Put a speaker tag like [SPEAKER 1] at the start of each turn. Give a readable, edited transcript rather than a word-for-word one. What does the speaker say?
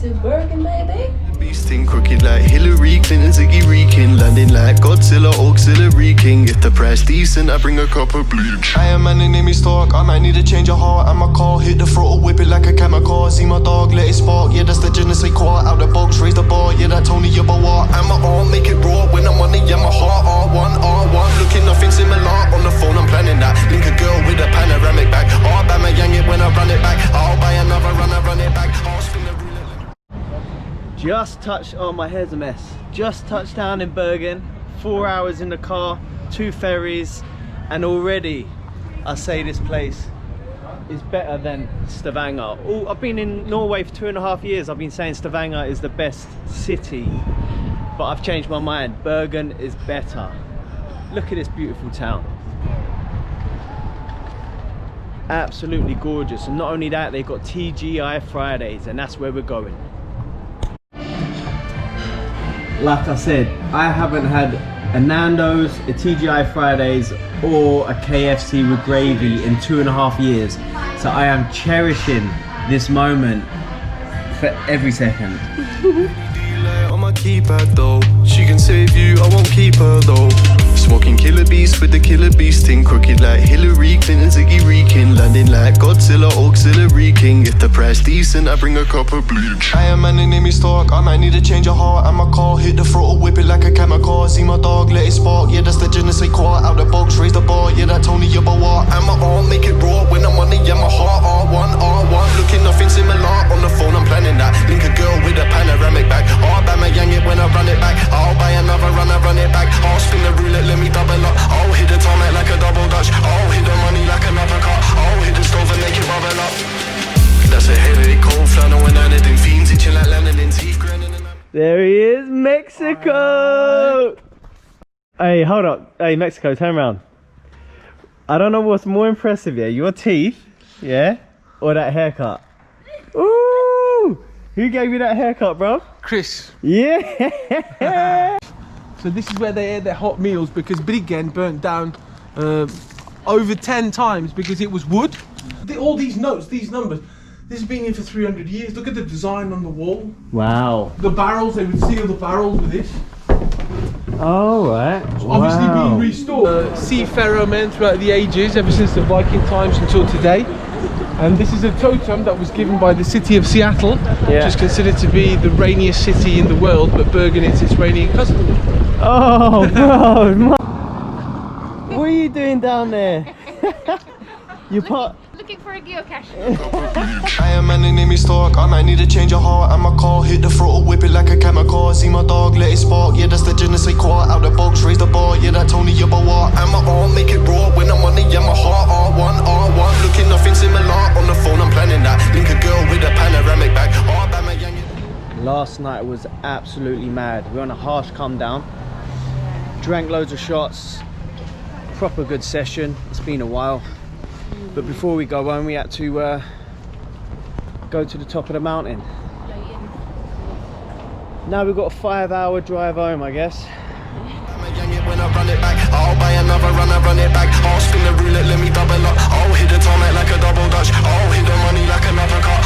[SPEAKER 1] to Bergen, baby.
[SPEAKER 2] Beasting crooked like Hillary Clinton, Ziggy reeking, landing like Godzilla, auxiliary king. If the price decent, I bring a cup of bleach. I am man, enemy stalk. I might need to change a heart. And my car hit the throttle, whip it like a kamikaze. See my dog, let it spark. Yeah, that's the je ne sais quoi. Out the box, raise the bar. Yeah, that Tony Yabawar. And my arm, make it raw. When I'm on it, yeah, my heart. R1, R1. Looking nothing similar. On the phone, I'm planning that. Link a girl with a panoramic back. I'll bang my yang it when I run it back. I'll buy another run, I run it back. I'll spin the roulette.
[SPEAKER 3] Just touched, oh my hair's a mess. Just touched down in Bergen, 4 hours in the car, 2 ferries, and already I say this place is better than Stavanger. Oh, I've been in Norway for 2.5 years. I've been saying Stavanger is the best city, but I've changed my mind. Bergen is better. Look at this beautiful town. Absolutely gorgeous. And not only that, they've got t.g.i Fridays, and that's where we're going. Like I said, I haven't had a Nando's, a t.g.i Fridays, or a KFC with gravy in 2.5 years. So I am cherishing this moment for every second.
[SPEAKER 2] On my keypad though, she can save you, I won't keep her though. Smoking killer beast with the killer beast thing, crooked like Hillary Clinton, Ziggy reeking, landing like Godzilla, auxiliary king. If the price decent, I bring a cup of bleach. I am an enemy stalk, I might need to change a heart. And my car hit the throttle, whip it like a kamikaze. See my dog, let it spark. Yeah, that's the je ne sais quoi. Out the box, raise the bar. Yeah, that Tony Yabawar. And my arm, make it raw. When I'm on it, yeah, my heart. R1, R1. Looking nothing similar. On the phone, I'm planning that. Link a girl with a panoramic back. I'll bang my yang it when I run it back. I'll buy another run, I run it back. I'll spin the roulette, let me double up. I'll hit the tarmac like a double dutch. I'll hit the money like another car. I'll hit the stove and make it bubble up. That's a heavy cold flannel when anything fiends itching like landing in teeth grinding.
[SPEAKER 3] There he is, Mexico! Hey, hold up. Hey, Mexico, turn around. I don't know what's more impressive, yeah? Your teeth, yeah? Or that haircut? Ooh! Who gave you that haircut, bro?
[SPEAKER 4] Chris.
[SPEAKER 3] Yeah!
[SPEAKER 4] So this is where they ate their hot meals, because Bergen burnt down over 10 times because it was wood. All these notes, these numbers, this has been here for 300 years. Look at the design on the wall.
[SPEAKER 3] Wow.
[SPEAKER 4] The barrels, they would seal the barrels with this.
[SPEAKER 3] Oh, right.
[SPEAKER 4] It's obviously been restored. Seafarer men throughout the ages, ever since the Viking times until today. And this is a totem that was given by the city of Seattle, which is considered to be the rainiest city in the world, but Bergen is its rainy cousin.
[SPEAKER 3] Oh, bro. What are you doing down there? You
[SPEAKER 1] Looking for a geocache.
[SPEAKER 2] I am an enemy stalk, I might need to change a heart. And my car hit the throttle, whip it like a kamikaze. See my dog, let it spark. Yeah, that's the je ne sais quoi. Out the box, raise the bar. Yeah, that Tony Yabawar. And my arm, make it raw. When I'm on it, yeah, my heart. R1, R1. Looking nothing similar. On the phone, I'm planning that. Link a girl with a panoramic back. I'll bang my yang it.
[SPEAKER 3] Last night was absolutely mad. We're on a harsh come down. Drank loads of shots. Proper good session. It's been a while. But before we go home, we had to go to the top of the mountain. Now we've got a 5-hour drive home, I guess.
[SPEAKER 2] When I run it back, I'll buy another run, I run it back. I'll spin the roulette, let me double up. I'll hit the tarmac like a double dutch. I'll hit the money like another car.